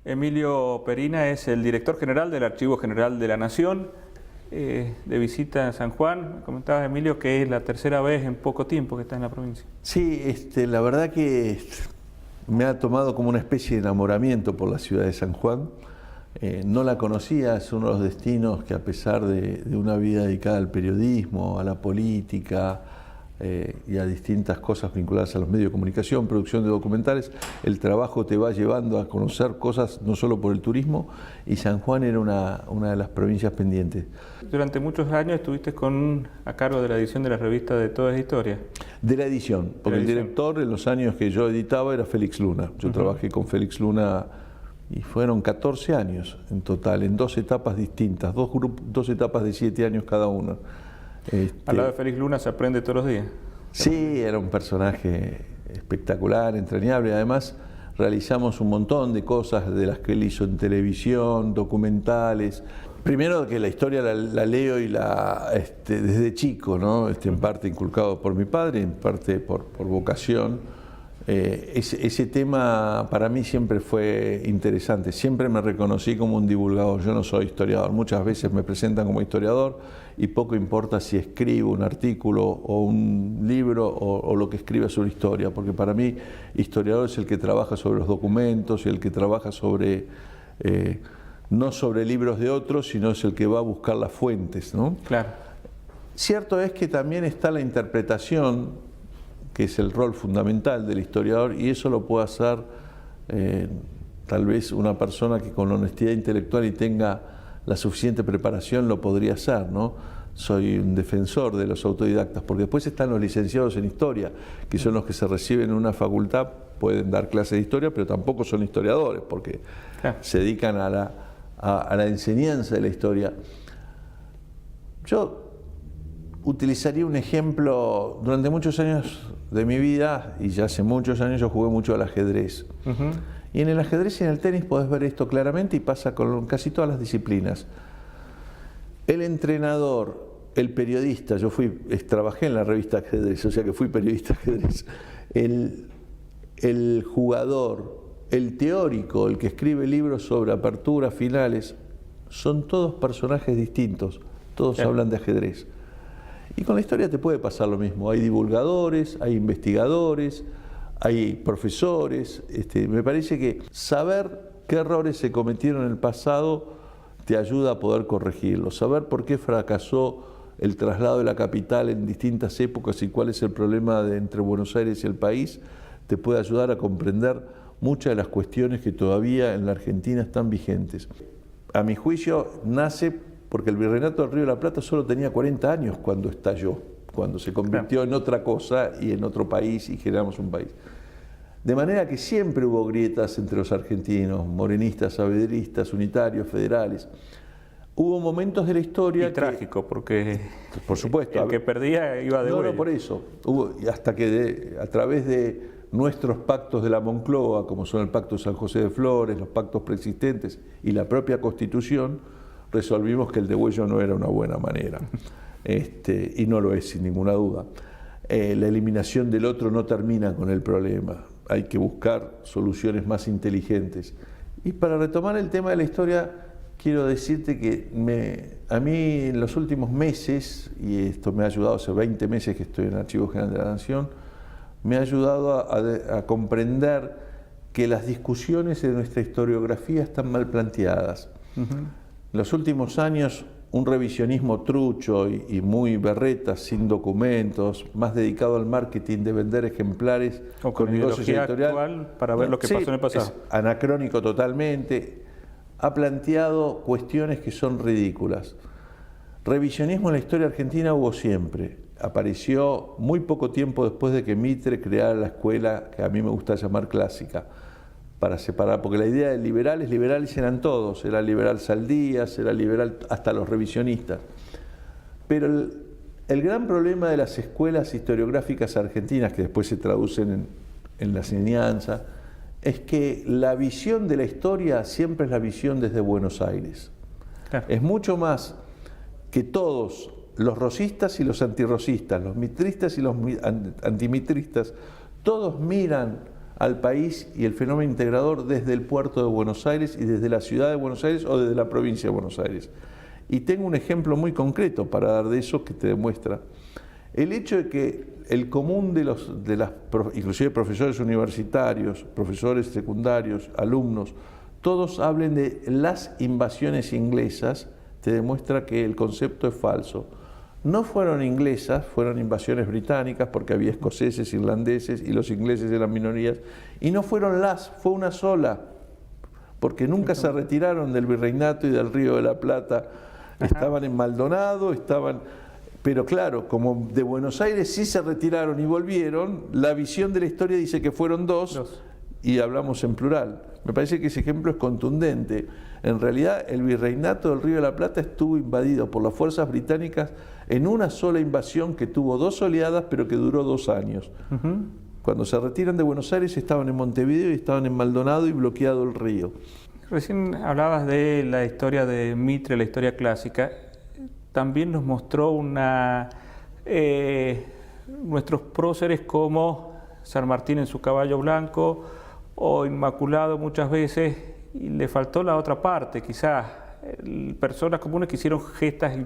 Emilio Perina es el director general del Archivo General de la Nación, de visita en San Juan. Me comentabas, Emilio, que es la tercera vez en poco tiempo que está en la provincia. Sí, la verdad que me ha tomado como una especie de enamoramiento por la ciudad de San Juan. No la conocía, es uno de los destinos que, a pesar de una vida dedicada al periodismo, a la política y a distintas cosas vinculadas a los medios de comunicación, producción de documentales, el trabajo te va llevando a conocer cosas no solo por el turismo, y San Juan era una de las provincias pendientes. Durante muchos años estuviste a cargo de la edición de la revista de Todo es Historia. De la edición, porque el director en los años que yo editaba era Félix Luna. Yo trabajé con Félix Luna y fueron 14 años en total, en dos etapas distintas, dos etapas de 7 años cada una. Al lado de Félix Luna se aprende todos los días. Sí, era un personaje espectacular, entrañable. Además, realizamos un montón de cosas de las que él hizo en televisión, documentales. Primero, que la historia la leo y desde chico, ¿no? En parte inculcado por mi padre, en parte por vocación. Ese tema para mí siempre fue interesante. Siempre me reconocí como un divulgador. Yo no soy historiador. Muchas veces me presentan como historiador y poco importa si escribo un artículo o un libro o lo que escriba sobre historia, porque para mí historiador es el que trabaja sobre los documentos y el que trabaja sobre no sobre libros de otros, sino es el que va a buscar las fuentes, ¿no? Claro. Cierto es que también está la interpretación, que es el rol fundamental del historiador, y eso lo puede hacer tal vez una persona que con honestidad intelectual y tenga la suficiente preparación lo podría hacer, ¿no? Soy un defensor de los autodidactas, porque después están los licenciados en historia, que son los que se reciben en una facultad, pueden dar clases de historia, pero tampoco son historiadores, porque se dedican a la enseñanza de la historia. Yo utilizaría un ejemplo. Durante muchos años de mi vida, y ya hace muchos años, yo jugué mucho al ajedrez. Y en el ajedrez y en el tenis podés ver esto claramente, y pasa con casi todas las disciplinas. El entrenador, el periodista, yo trabajé en la revista Ajedrez, o sea que fui periodista de ajedrez, el jugador, el teórico, el que escribe libros sobre aperturas, finales, son todos personajes distintos, todos hablan de ajedrez. Y con la historia te puede pasar lo mismo. Hay divulgadores, hay investigadores, hay profesores. Me parece que saber qué errores se cometieron en el pasado te ayuda a poder corregirlos. Saber por qué fracasó el traslado de la capital en distintas épocas y cuál es el problema entre Buenos Aires y el país te puede ayudar a comprender muchas de las cuestiones que todavía en la Argentina están vigentes. A mi juicio, nace porque el Virreinato del Río de la Plata solo tenía 40 años cuando estalló, cuando se convirtió en otra cosa y en otro país, y generamos un país. De manera que siempre hubo grietas entre los argentinos, morenistas, saavedaristas, unitarios, federales. Hubo momentos de la historia trágico, porque por supuesto, el que perdía iba de vuelta. No, por eso. Hasta que a través de nuestros pactos de la Moncloa, como son el Pacto de San José de Flores, los pactos preexistentes y la propia Constitución, resolvimos que el degüello no era una buena manera, y no lo es sin ninguna duda. La eliminación del otro no termina con el problema, hay que buscar soluciones más inteligentes. Y para retomar el tema de la historia, quiero decirte que a mí en los últimos meses, y esto me ha ayudado, hace 20 meses que estoy en el Archivo General de la Nación, me ha ayudado a comprender que las discusiones de nuestra historiografía están mal planteadas. En los últimos años, un revisionismo trucho y muy berreta, sin documentos, más dedicado al marketing de vender ejemplares o con negocios editoriales para ver lo que pasó en el pasado. Es anacrónico totalmente. Ha planteado cuestiones que son ridículas. Revisionismo en la historia argentina hubo siempre. Apareció muy poco tiempo después de que Mitre creara la escuela que a mí me gusta llamar clásica, para separar, porque la idea de liberales eran todos, era liberal Saldías, era liberal hasta los revisionistas. Pero el gran problema de las escuelas historiográficas argentinas, que después se traducen en la enseñanza, es que la visión de la historia siempre es la visión desde Buenos Aires. Claro. Es mucho más que todos, los rosistas y los antirrosistas, los mitristas y los antimitristas, todos miran al país y el fenómeno integrador desde el puerto de Buenos Aires y desde la ciudad de Buenos Aires o desde la provincia de Buenos Aires. Y tengo un ejemplo muy concreto para dar de eso que te demuestra. El hecho de que el común inclusive profesores universitarios, profesores secundarios, alumnos, todos hablen de las invasiones inglesas, te demuestra que el concepto es falso. No fueron inglesas, fueron invasiones británicas porque había escoceses, irlandeses y los ingleses eran minorías. Y no fueron fue una sola, porque nunca se retiraron del virreinato y del Río de la Plata. Estaban en Maldonado, pero claro, como de Buenos Aires sí se retiraron y volvieron, la visión de la historia dice que fueron dos. Y hablamos en plural. Me parece que ese ejemplo es contundente. En realidad, el virreinato del Río de la Plata estuvo invadido por las fuerzas británicas en una sola invasión que tuvo 2 oleadas, pero que duró 2 años. Cuando se retiran de Buenos Aires estaban en Montevideo y estaban en Maldonado y bloqueado el río. Recién hablabas de la historia de Mitre, la historia clásica. También nos mostró nuestros próceres como San Martín en su caballo blanco, o Inmaculado muchas veces, y le faltó la otra parte, quizás personas comunes que hicieron gestas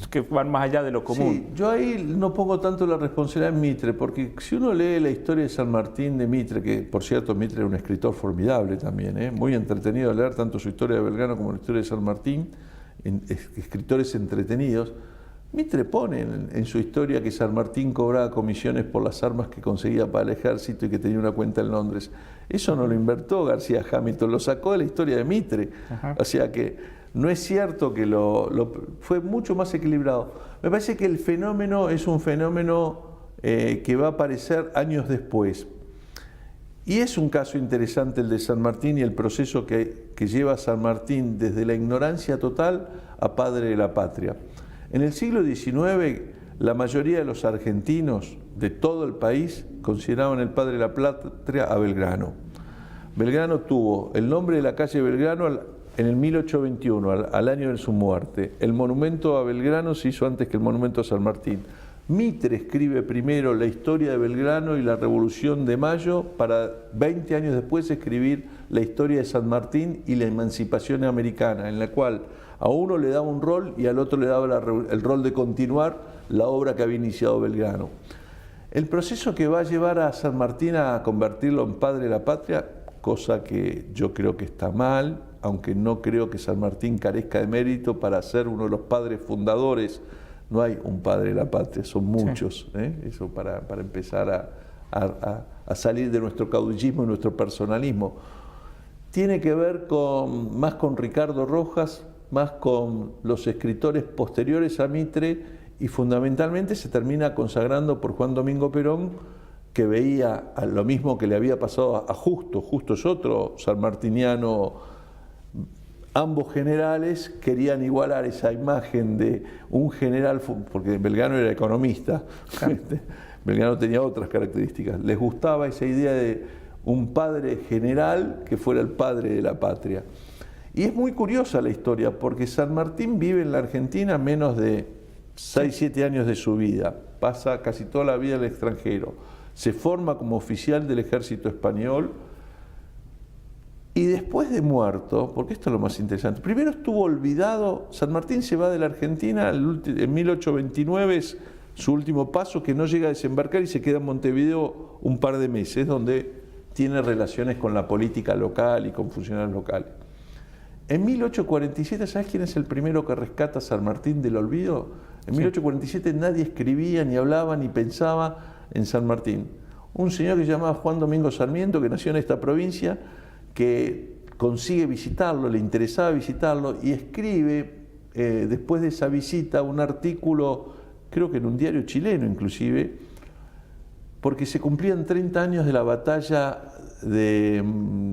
que van más allá de lo común. Sí, yo ahí no pongo tanto la responsabilidad en Mitre, porque si uno lee la historia de San Martín de Mitre, que por cierto Mitre era un escritor formidable también, muy entretenido de leer tanto su historia de Belgrano como la historia de San Martín, escritores entretenidos. Mitre pone en su historia que San Martín cobraba comisiones por las armas que conseguía para el ejército y que tenía una cuenta en Londres. Eso no lo inventó García Hamilton, lo sacó de la historia de Mitre. O sea que no es cierto que fue mucho más equilibrado. Me parece que el fenómeno es un fenómeno que va a aparecer años después. Y es un caso interesante el de San Martín y el proceso que lleva a San Martín desde la ignorancia total a padre de la patria. En el siglo XIX, la mayoría de los argentinos de todo el país consideraban el padre de la patria a Belgrano. Belgrano tuvo el nombre de la calle Belgrano en el 1821, al año de su muerte. El monumento a Belgrano se hizo antes que el monumento a San Martín. Mitre escribe primero la historia de Belgrano y la Revolución de Mayo para 20 años después escribir la historia de San Martín y la emancipación americana, en la cual a uno le daba un rol y al otro le daba el rol de continuar la obra que había iniciado Belgrano. El proceso que va a llevar a San Martín a convertirlo en padre de la patria, cosa que yo creo que está mal, aunque no creo que San Martín carezca de mérito para ser uno de los padres fundadores. No hay un padre de la patria, son muchos. Eso para empezar a salir de nuestro caudillismo y nuestro personalismo. Tiene que ver más con Ricardo Rojas, más con los escritores posteriores a Mitre, y fundamentalmente se termina consagrando por Juan Domingo Perón, que veía lo mismo que le había pasado a Justo. Justo es otro sanmartiniano. Ambos generales querían igualar esa imagen de un general, porque Belgrano era economista, Belgrano tenía otras características, les gustaba esa idea de un padre general que fuera el padre de la patria. Y es muy curiosa la historia, porque San Martín vive en la Argentina menos de 6-7 años de su vida, pasa casi toda la vida en el extranjero, se forma como oficial del ejército español, y después de muerto, porque esto es lo más interesante, primero estuvo olvidado. San Martín se va de la Argentina en 1829, es su último paso, que no llega a desembarcar y se queda en Montevideo un par de meses, donde tiene relaciones con la política local y con funcionarios locales. En 1847, ¿sabes quién es el primero que rescata a San Martín del olvido? En 1847 nadie escribía, ni hablaba, ni pensaba en San Martín. Un señor que se llamaba Juan Domingo Sarmiento, que nació en esta provincia, que consigue visitarlo, le interesaba visitarlo, y escribe, después de esa visita, un artículo, creo que en un diario chileno inclusive, porque se cumplían 30 años de la batalla de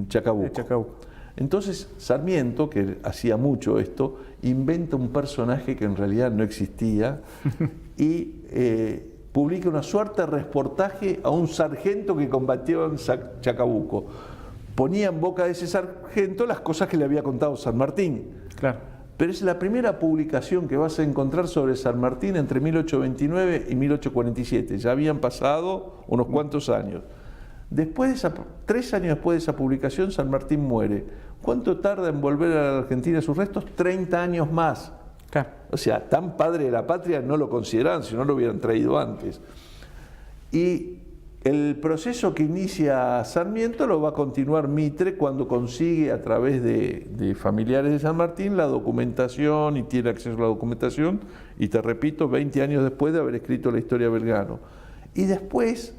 Chacabuco. Entonces Sarmiento, que hacía mucho esto, inventa un personaje que en realidad no existía y publica una suerte de reportaje a un sargento que combatió en Chacabuco. Ponía en boca de ese sargento las cosas que le había contado San Martín. Claro. Pero es la primera publicación que vas a encontrar sobre San Martín entre 1829 y 1847. Ya habían pasado unos cuantos años. 3 años después de esa publicación, San Martín muere. ¿Cuánto tarda en volver a la Argentina sus restos? 30 años más. Claro. O sea, tan padre de la patria no lo consideraban, si no lo hubieran traído antes. Y el proceso que inicia Sarmiento lo va a continuar Mitre cuando consigue a través de familiares de San Martín la documentación y tiene acceso a la documentación, y te repito, 20 años después de haber escrito la historia de Belgrano. Y después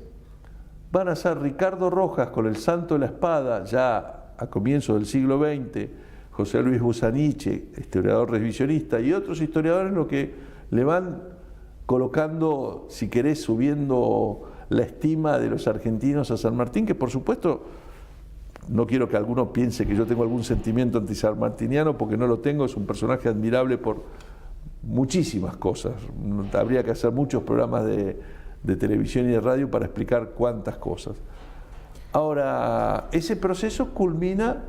van a ser Ricardo Rojas con El Santo de la Espada, ya a comienzos del siglo XX, José Luis Busaniche, historiador revisionista, y otros historiadores lo que le van colocando, si querés, subiendo la estima de los argentinos a San Martín, que por supuesto, no quiero que alguno piense que yo tengo algún sentimiento antisanmartiniano, porque no lo tengo, es un personaje admirable por muchísimas cosas. Habría que hacer muchos programas de televisión y de radio para explicar cuántas cosas. Ahora, ese proceso culmina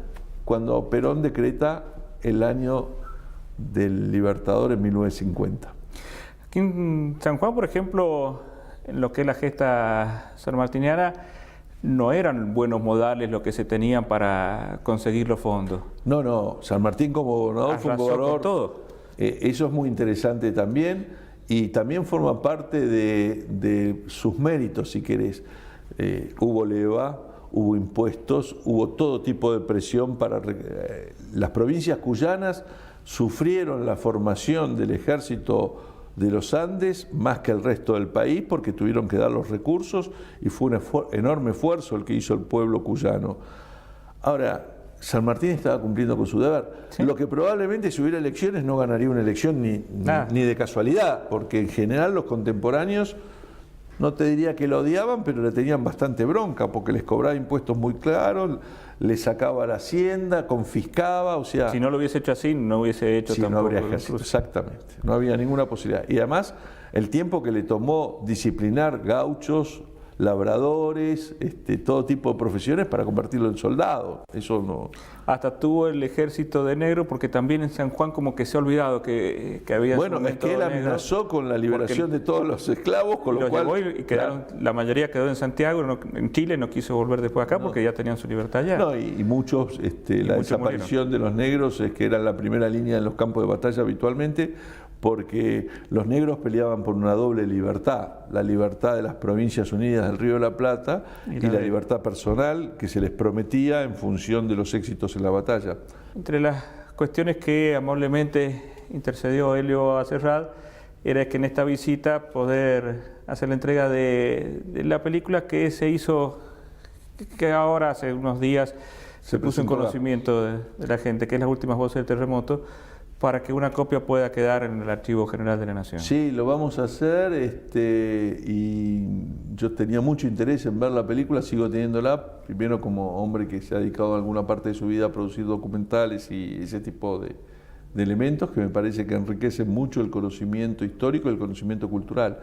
cuando Perón decreta el año del Libertador en 1950. Aquí en San Juan, por ejemplo, en lo que es la gesta sanmartiniana, no eran buenos modales lo que se tenían para conseguir los fondos. No, San Martín como gobernador fue un gobernador. Todo. Eso es muy interesante también, y también forma parte de sus méritos, si querés. Hubo leva, hubo impuestos, hubo todo tipo de presión para... las provincias cuyanas sufrieron la formación del ejército de los Andes más que el resto del país, porque tuvieron que dar los recursos, y fue un enorme esfuerzo el que hizo el pueblo cuyano. Ahora, San Martín estaba cumpliendo con su deber. ¿Sí? Lo que probablemente, si hubiera elecciones, no ganaría una elección ni de casualidad, porque en general los contemporáneos, no te diría que lo odiaban, pero le tenían bastante bronca, porque les cobraba impuestos muy claros, les sacaba la hacienda, confiscaba, o sea... Si no lo hubiese hecho así, no hubiese hecho tampoco... No habría ejército, exactamente, no había ninguna posibilidad. Y además, el tiempo que le tomó disciplinar gauchos, labradores, todo tipo de profesiones para convertirlo en soldado, eso no... Hasta tuvo el ejército de negro, porque también en San Juan como que se ha olvidado que había... Bueno, es que él amenazó con la liberación de todos los esclavos, con lo cual... Y quedaron, la mayoría quedó en Santiago, en Chile, no quiso volver después acá porque ya tenían su libertad allá. No, y muchos, la desaparición de los negros, que eran la primera línea en los campos de batalla habitualmente, porque los negros peleaban por una doble libertad, la libertad de las Provincias Unidas del Río de la Plata y la libertad personal que se les prometía en función de los éxitos en la batalla. Entre las cuestiones que amablemente intercedió Helio Acerrad era que en esta visita poder hacer la entrega de la película que se hizo, que ahora hace unos días se puso en conocimiento de la gente, que es Las Últimas Voces del Terremoto, para que una copia pueda quedar en el Archivo General de la Nación. Sí, lo vamos a hacer, y yo tenía mucho interés en ver la película, sigo teniéndola, primero como hombre que se ha dedicado alguna parte de su vida a producir documentales y ese tipo de elementos que me parece que enriquecen mucho el conocimiento histórico y el conocimiento cultural.